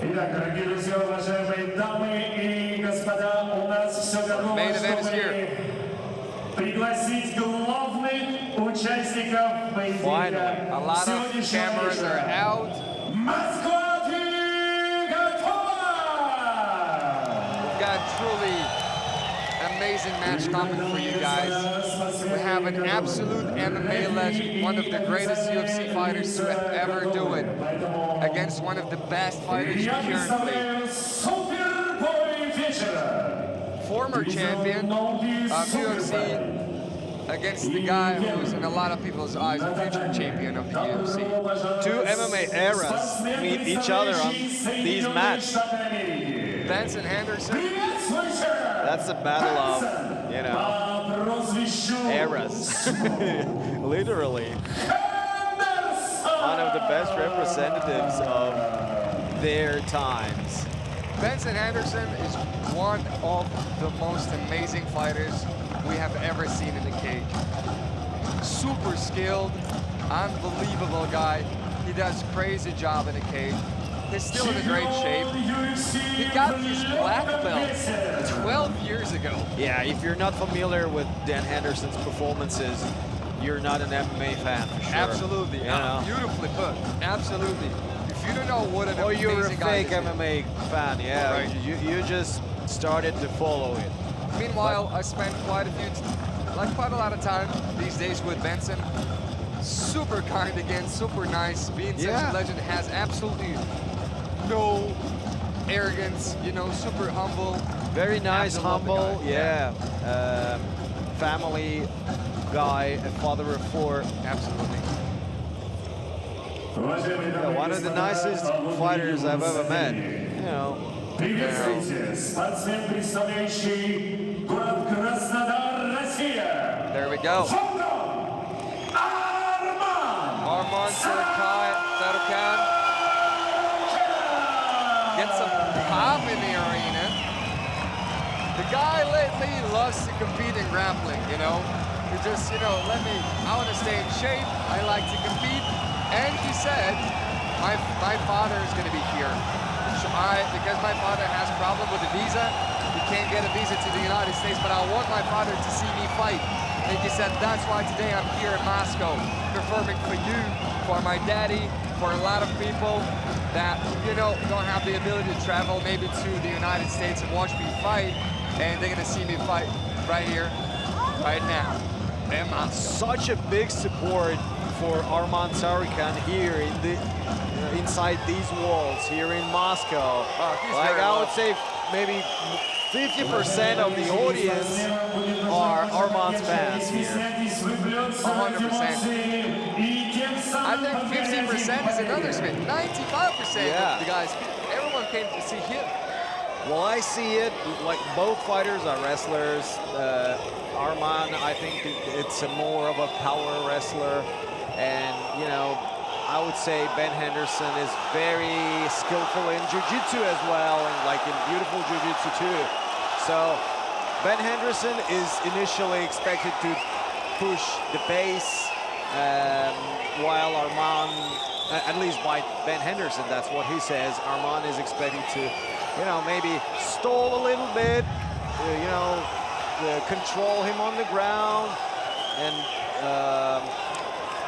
Итак, дорогие друзья, уважаемые дамы и господа, у нас все готово, чтобы пригласить главных участников поединка. A lot of cameras are out. Москва, ты готова? We've got truly amazing match coming for you guys. We have an absolute MMA legend, one of the greatest UFC fighters to ever do it, against one of the best fighters currently. Former champion of UFC against the guy who's in a lot of people's eyes a future champion of the UFC. Two MMA eras meet each other on these matches. Benson, Henderson. That's a battle of, you know, eras. Literally. One of the best representatives of their times. Benson Henderson is one of the most amazing fighters we have ever seen in the cage. Super skilled, unbelievable guy. He does a crazy job in the cage. He's still in a great shape. He got his black belt 12 years ago. Yeah, if you're not familiar with Dan Henderson's performances, you're not an MMA fan for sure. Absolutely, beautifully put. Absolutely. If you don't know what an amazing guy is. Or you're a fake MMA fan, yeah. Right. You just started to follow it. Meanwhile, I spent quite a lot of time these days with Benson. Super kind again, super nice. Being such a legend, has absolutely no arrogance, you know, super humble. Very nice, humble, family guy, a father of four. Absolutely. Yeah, one of the nicest fighters I've ever met. You know. There we go. Arman Tsarukyan gets some pop in the arena. The guy lately loves to compete in grappling, you know. He just, you know, I want to stay in shape. I like to compete. And he said, my father is going to be here. Because my father has a problem with a visa, he can't get a visa to the United States, but I want my father to see me fight. And he said, that's why today I'm here in Moscow, performing for you, for my daddy, for a lot of people that, you know, don't have the ability to travel maybe to the United States and watch me fight, and they're going to see me fight right here, right now. And such a big support for Arman Tsarukyan here in the inside these walls here in Moscow. Like I would say, maybe 50% of the audience are Arman's fans here. 100%. I think 50% is another spin. 95% of the guys, everyone came to see him. Well, I see it like both fighters are wrestlers. Arman, I think it's more of a power wrestler. And, you know, I would say Ben Henderson is very skillful in Jiu-Jitsu as well, and like in beautiful Jiu-Jitsu too. So Ben Henderson is initially expected to push the pace, while Arman, at least by Ben Henderson, that's what he says, Arman is expected to, you know, maybe stall a little bit, you know, control him on the ground, and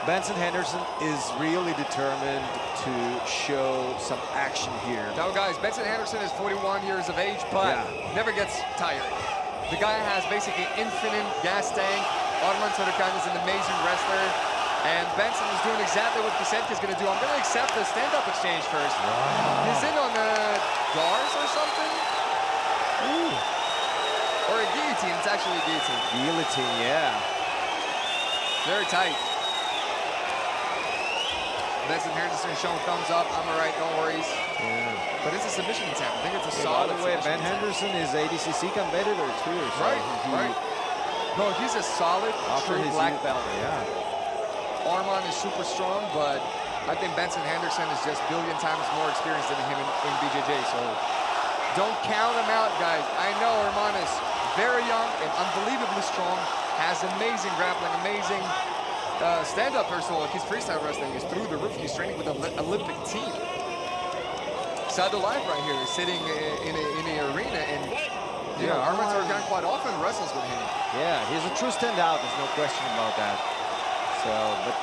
Benson Henderson is really determined to show some action here. Now, guys, Benson Henderson is 41 years of age, but never gets tired. The guy has basically infinite gas tank. Arman Tsarukyan is an amazing wrestler, and Benson is doing exactly what Kisetka is going to do. I'm going to accept the stand-up exchange first. Wow. He's in on the guards or something? Ooh. Or a guillotine. It's actually a guillotine. Guillotine, yeah. Very tight. Benson Henderson showing thumbs up. I'm all right, no worries. Yeah. But it's a submission attempt. I think it's a solid. By the way, Ben Henderson is ADCC competitor too. So right. No, he's a solid, true black belt. Yeah. Arman is super strong, but I think Benson Henderson is just a billion times more experienced than him in BJJ. So don't count him out, guys. I know Arman is very young and unbelievably strong. Has amazing grappling, amazing. Stand-up, first of all, his freestyle wrestling is through the roof. He's training with an Olympic team. sad of life right here, sitting in the arena, and you know, Arman Tsarukyan quite often wrestles with him. Yeah, he's a true standout. There's no question about that. So, but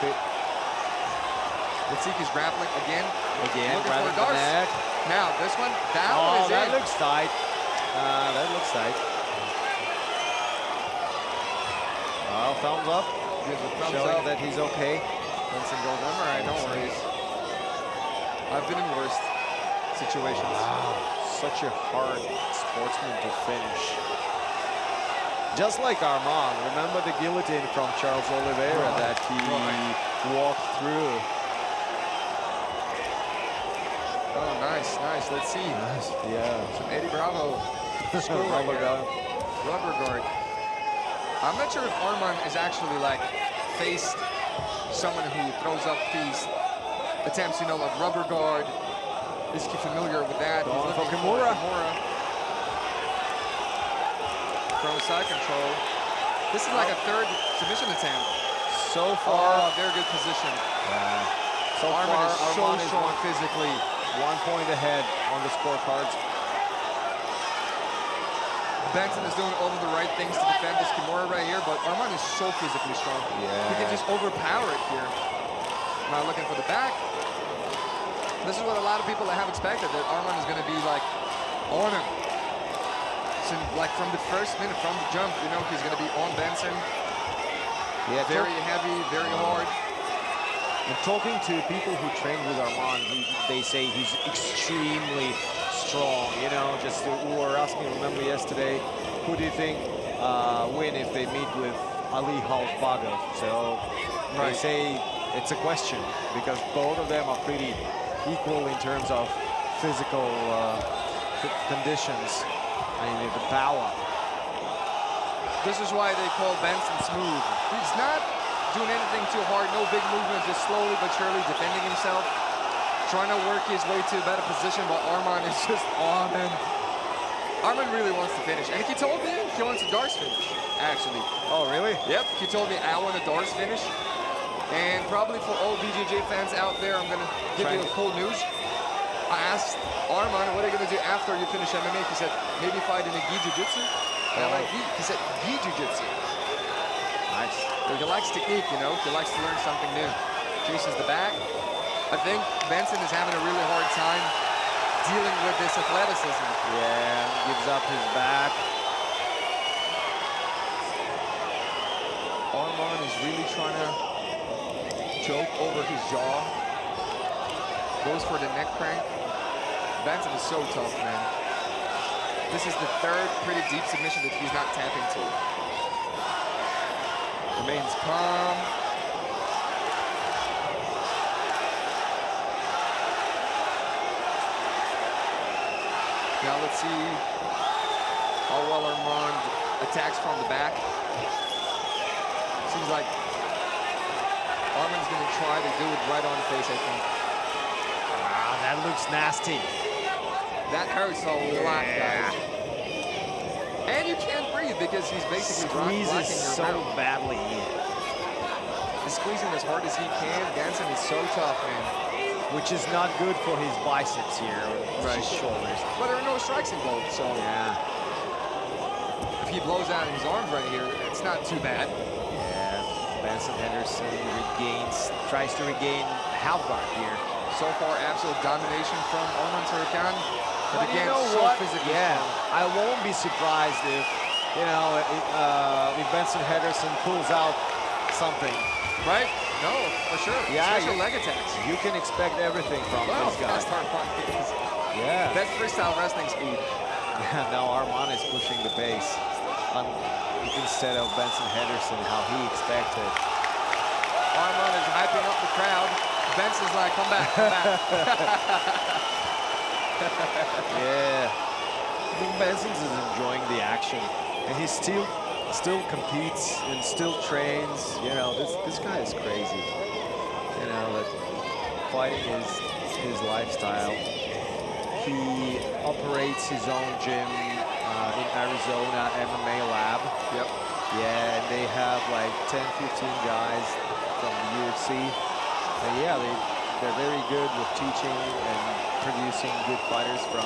let's see if he's grappling again. Again, looking grabbing for the darts. neck. Now this one, that one is that in. looks tight. That looks tight. Well, thumbs up. Gives a thumbs Showing up. that he's okay. Benson goes, I'm all right, no worries. I've been in worse situations. Wow, such a hard sportsman to finish. Just like Arman, remember the guillotine from Charles Oliveira that he walked through. Oh, nice, nice. Let's see. Nice. Yeah. Some Eddie Bravo score right Rubber here. guard. Rubber guard. I'm not sure if Arman is actually like faced someone who throws up these attempts, you know, like rubber guard. Is he familiar with that? He's Going for looking Kimura. From side control. This is like a third submission attempt. So far, Oh, very good position. so Arman far, is so Arman is strong physically. 1 point ahead on the scorecards. Benson is doing all of the right things to defend this Kimura right here, but Arman is so physically strong. Yeah. He can just overpower it here. Now looking for the back. This is what a lot of people have expected, that Arman is going to be like on him. So, like from the first minute, from the jump, you know, he's going to be on Benson. Yeah, Very heavy, very hard. And talking to people who train with Arman, they say he's extremely strong. You know, just who were asking, remember yesterday, who do you think win if they meet with Ali Halfbagov? So they say it's a question because both of them are pretty equal in terms of physical conditions. I mean, the power. This is why they call Benson smooth. He's not doing anything too hard, no big movement, just slowly but surely defending himself, trying to work his way to a better position, but Arman is just on him. Arman really wants to finish, and he told me he wants a darts finish, actually. Oh, really? Yep, he told me I want a darts finish, and probably for all BJJ fans out there, I'm gonna give you a cool news. I asked Arman, what are you gonna do after you finish MMA? He said, maybe fight in a gi jiu-jitsu. And I'm like, gi? He said, gi jiu-jitsu. Nice. He likes technique, you know, he likes to learn something new. Chases the back. I think Benson is having a really hard time dealing with this athleticism. Yeah, gives up his back. Arman is really trying to choke over his jaw. Goes for the neck crank. Benson is so tough, man. This is the third pretty deep submission that he's not tapping to. Remains calm. Now let's see how well Arman attacks from the back. Seems like Arman's gonna try to do it right on the face, I think. Ah, that looks nasty. That hurts a lot, guys. And you can't breathe because he's basically blocking your Squeezes so mouth. badly. He's squeezing as hard as he can. Benson is so tough, man. Which is not good for his biceps here, or his shoulders. But there are no strikes involved, so Yeah. if he blows out his arms right here, it's not too bad. Yeah. Benson Henderson tries to regain half guard here. So far, absolute domination from Arman Tsarukyan. But But again, you know so what? physically Yeah, strong. I won't be surprised if, you know, if Benson Henderson pulls out something. Right? No, for sure. Yeah, Especially leg attacks. You can expect everything from Well, this guy. that's Arman is. Yeah. That's freestyle wrestling speed. Now Arman is pushing the pace instead of Benson Henderson, how he expected. Arman is hyping up the crowd. Benson's like, come back, come back. Yeah. I think Benson's is enjoying the action, and he still competes and still trains. You know, this guy is crazy. You know, that fighting is his lifestyle. He operates his own gym in Arizona, MMA Lab. Yep. Yeah, and they have like 10, 15 guys from the UFC. And yeah, they're very good with teaching and introducing good fighters from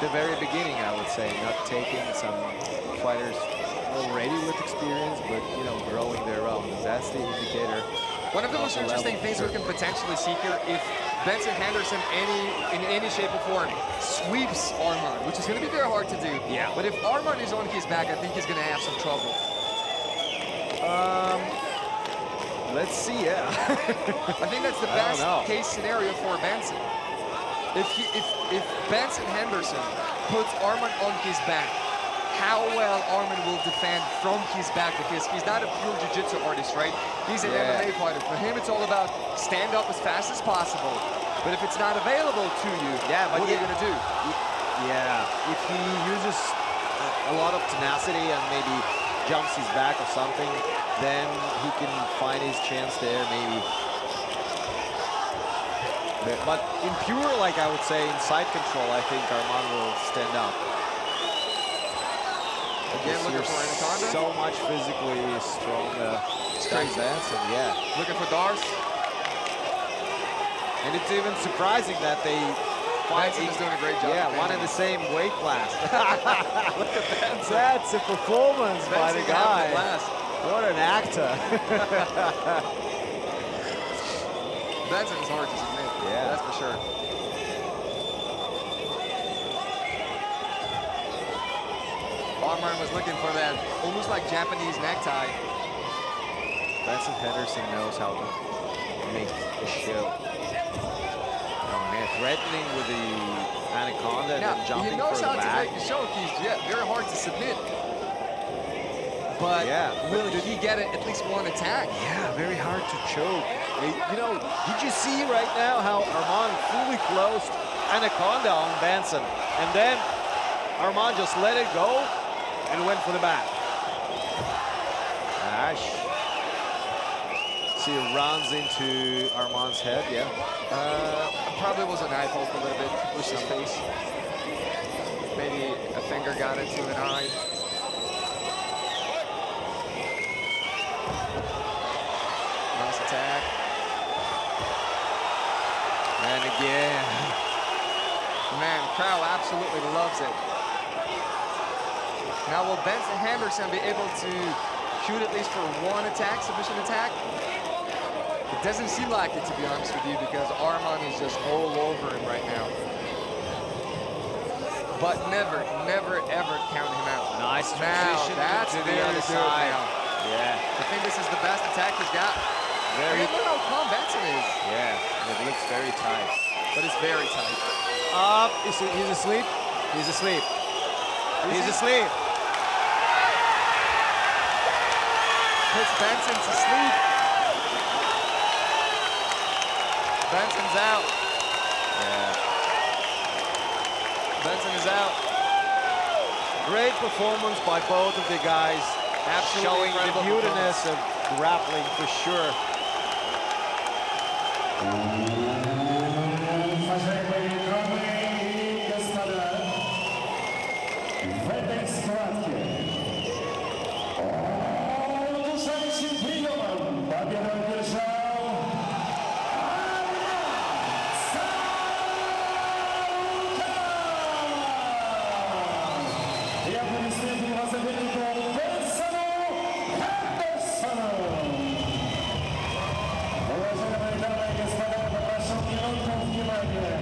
the very beginning, I would say. Not taking some fighters already with experience, but, you know, growing their own. That's the indicator. One of the most interesting things we can potentially see here, if Benson Henderson in any shape or form sweeps Arman, which is going to be very hard to do. Yeah. But if Arman is on his back, I think he's going to have some trouble. Let's see, yeah. I think that's the best case scenario for Benson. If Benson Henderson puts Arman on his back, how well Arman will defend from his back, because he's not a pure jiu-jitsu artist, right? He's an MMA fighter. For him, it's all about stand up as fast as possible. But if it's not available to you, what are you going to do? Yeah, if he uses a lot of tenacity and maybe jumps his back or something, then he can find his chance there, maybe. But in pure, like I would say, in side control, I think Arman will stand up. Again, looking for Anaconda. So much physically strong Benson, yeah. Looking for Dars. And it's even surprising that they fight. Benson is doing a great job. Yeah, one in the same weight class. Look at Benson. That's a performance by the guy. What an actor. Benson is hard to submit. Yeah. That's for sure. Arman was looking for that almost like Japanese necktie. Benson Henderson knows how to make a show. Oh man, threatening with the Anaconda and then jumping he knows for the how back. to make a show. He's very hard to submit. But will he get at least one attack? Yeah, very hard to choke. You know, did you see right now how Arman fully closed Anaconda on Benson? And then Arman just let it go and went for the back. Ash. See, it runs into Arman's head, yeah. Probably was an eye poke a little bit, pushed his face. Maybe a finger got into an eye. Nice attack. And again. Man, crowd absolutely loves it. Now, will Benson Henderson be able to shoot at least for one attack, submission attack? It doesn't seem like it, to be honest with you, because Arman is just all over him right now. But never, ever count him out. Nice now, transition that's to the very other good side. now. Yeah. I think this is the best attack he's got. Very. Look how calm Benson is. Yeah, it looks very tight. But it's very tight. He's asleep. He's asleep. He's asleep. Puts Benson to sleep. Benson's out. Yeah. Benson is out. Great performance by both of the guys. Absolutely showing the beautiness of grappling for sure. Уважаемые дамы и господа, в этой схватке удушающим приемом победу одержал Tsarukyan! И аплодисменты его сопернику Бенсону Хендерсону! Уважаемые дамы и господа, попрошу минутку внимания.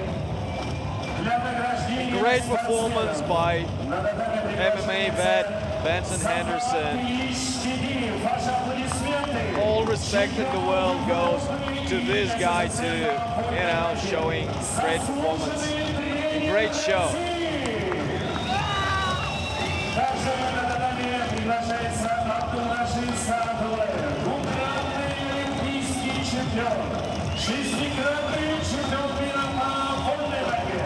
Для награждения Great performance by MMA vet Benson Henderson. All respect in the world goes to this guy too, you know, showing great performance. Great show. Также на татами приглашается Абдулрашид Саадулаев, двукратный олимпийский чемпион, шестикратный чемпион мира по вольной борьбе.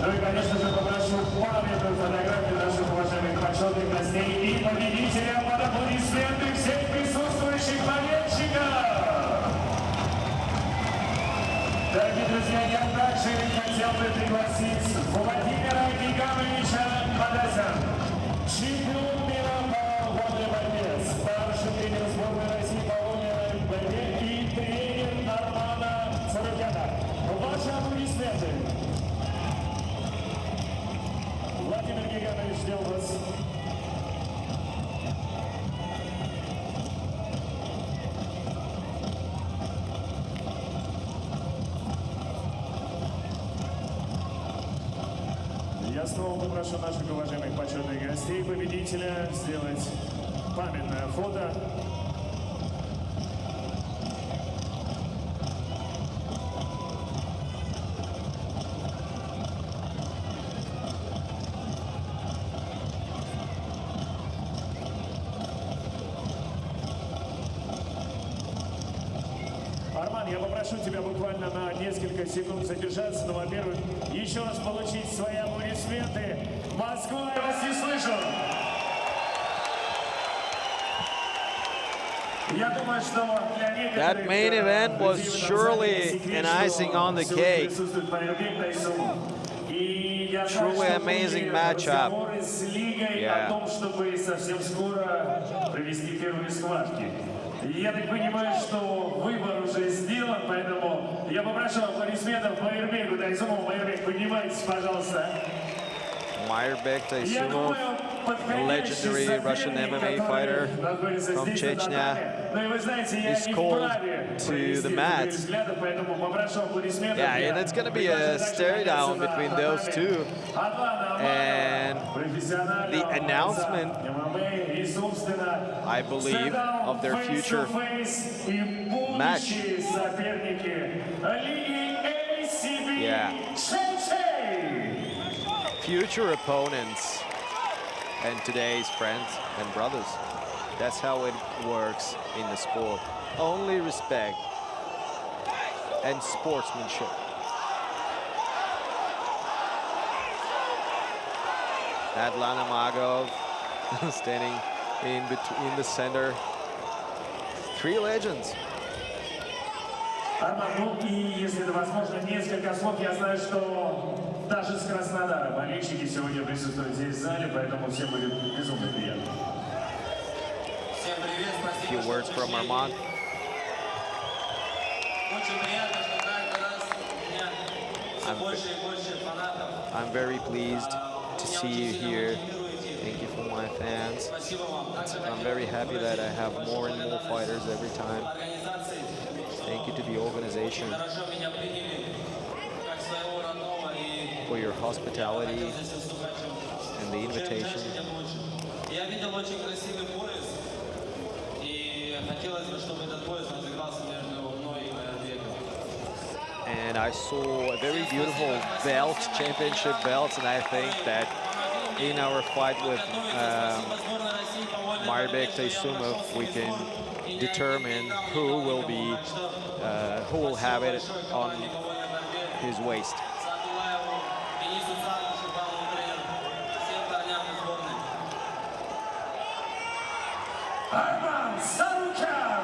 Ну и, конечно же, попрошу памятную фотографию наших уважаемых почетных гостей и победителя под аплодисменты всех присутствующих болельщиков. Дорогие друзья, я также хотел бы пригласить Владимира Гигамовича Мадасяна. Чемпион мира по вольной борьбе, старший тренер сборной России по вольной борьбе и тренер Армана Tsarukyan. Ваши аплодисменты. Владимир Гиганович, ждем вас. Я снова попрошу наших уважаемых почетных гостей, победителя, сделать памятное фото. Арман, я попрошу тебя буквально на несколько секунд задержаться, но, во-первых, еще раз получить свои аплодисменты. Москва, я вас не слышу. Я думаю, что для некоторых... That main event was surely an icing on the cake. Truly amazing matchup. Yeah. О том, чтобы совсем скоро провести первые схватки. Я так понимаю, что выбор уже сделан, поэтому я попрошу аплодисментов Майырбеку Тайсумову. Майырбек, поднимайтесь, пожалуйста. Майырбек Тайсумов, a legendary Russian MMA fighter from Chechnya, is called to the mat. Yeah, and it's going to be a stare down between those two. And the announcement, I believe, of their future match. Yeah. Future opponents and today's friends and brothers. That's how it works in the sport. Only respect and sportsmanship. Adlana Magov standing in the center. Three legends. Арман, ну и если это возможно, несколько слов. Я знаю, что даже с Краснодара болельщики сегодня присутствуют здесь в зале, поэтому всем будет безумно приятно. Всем привет, A few words from Arman. Очень приятно, что каждый раз у меня все больше и больше фанатов. I'm very pleased to see you here. Thank you for my fans. Спасибо вам. I'm very happy that I have more and more fighters every time. Организации Thank you to the organization хорошо меня приняли как своего родного и for your hospitality здесь выступать and the чем invitation. дальше, тем лучше. Я видел очень красивый пояс и хотелось бы, чтобы этот пояс разыгрался между мной и Майырбеком. And I saw a very beautiful belt, championship belts, and I think that in our fight with Майырбек Taysumov, we can determine who will have it on his waist. Arman Tsarukyan!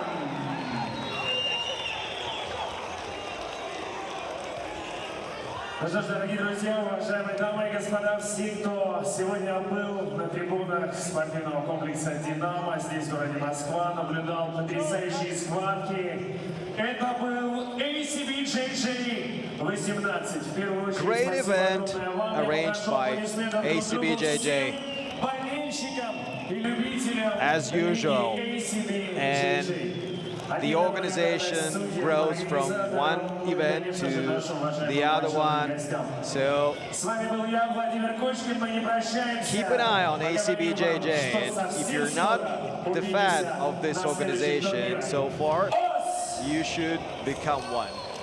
Ну что ж, дорогие друзья, уважаемые дамы и господа, все, кто сегодня был на трибунах спортивного комплекса «Динамо» здесь, в городе Москва, наблюдал потрясающие схватки. Это был ACBJJ 18. В первую очередь, Great event спасибо огромное вам. arranged by ACBJJ. Болельщикам и любителям As usual. ACBJJ. And the organization grows from one event to the other one. So keep an eye on ACBJJ. And if you're not the fan of this organization so far, you should become one.